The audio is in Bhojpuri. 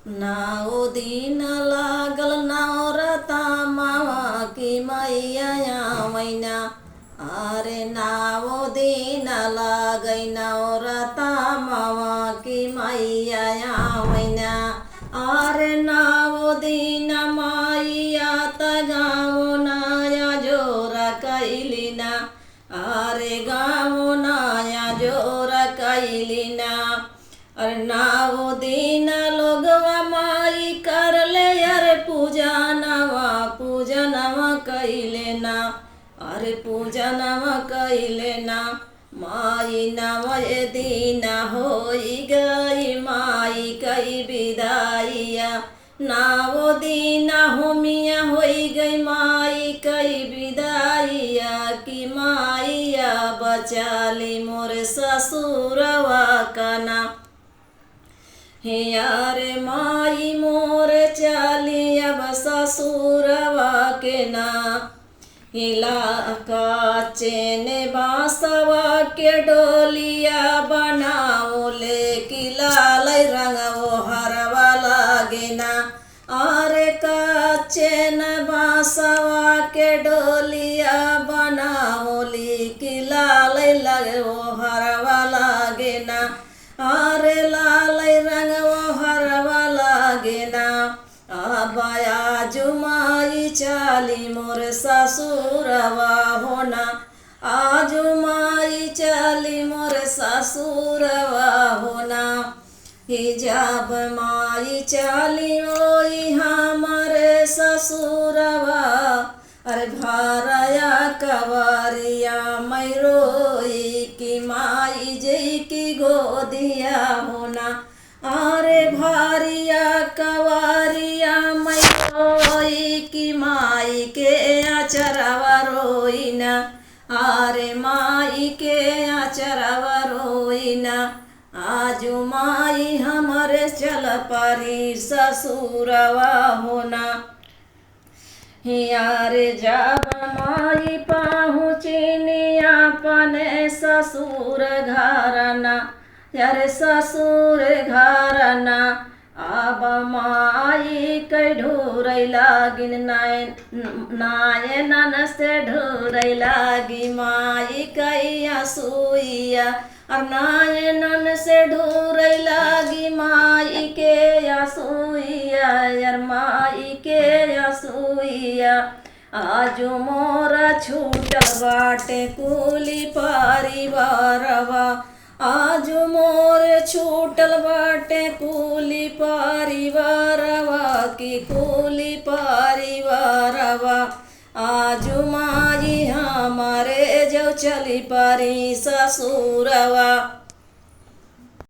नाओ दिन लागल नौरता मावा की मैया मैना। अरे नाओ दिन लागै नौरता मावा की मैया मैना। अरे नाओ दिन मैया त गाँव नया जोरा कैलिना। अरे गाँव नया जोरा कैलिना। अरे नाओ दिन लोगवा माई कर ले अरे पूजनवा कैले ना। अरे पूजनवा कैले ना। माई नवय दिन होई गई माई कई विदाइया। नाओ दिन होमिया होई गई माई कई विदाइया। कि माइया बचाली मोर ससुरवा काना। हे यारे माई मोर चाली अब ससुरवा के ना। हिला काचेन बांसवा के डोलिया बनाओ ले कि लाल रंग वो हरवा लागे ना। अरे काचेन बांसवा के डोलिया बनाओ ले कि लाल लगे वो हरवा लागे ना। अरे लाल रंग वो हरवा लागे ना। आबाया जुमाई चाली मोर ससुरवा होना। आजु माई चाली मोर ससुरवा होना। हिजाब माई चाली ओई हमारे ससुरवा। अरे भारया कवारिया मैं रोई कि माई जी की गोदिया होना। अरे भारिया कवारिया मैं रोई कि माई के अचरवा रोईना। अरे माई के अचरवा रोईना। आजू माई हमारे चल पारी ससुरवा होना। यारे जब माई पहुँचनी अपने ससुर घरना। यारे ससुर घरना। अब माई कई ढूरई लागिन नायनन से ढूरई लागी माई कई आंसुइया। और नायनन से ढूरई लागी माई के आंसुइया। यार माई के आंसुइया। आजू मोरा छूटल बाटे कुली परिवारवा। आजू मोर छूटल बाटे कुली परिवारवा की कुली परिवारवा। आजू माई हमारे जो चली पारी ससुरवा।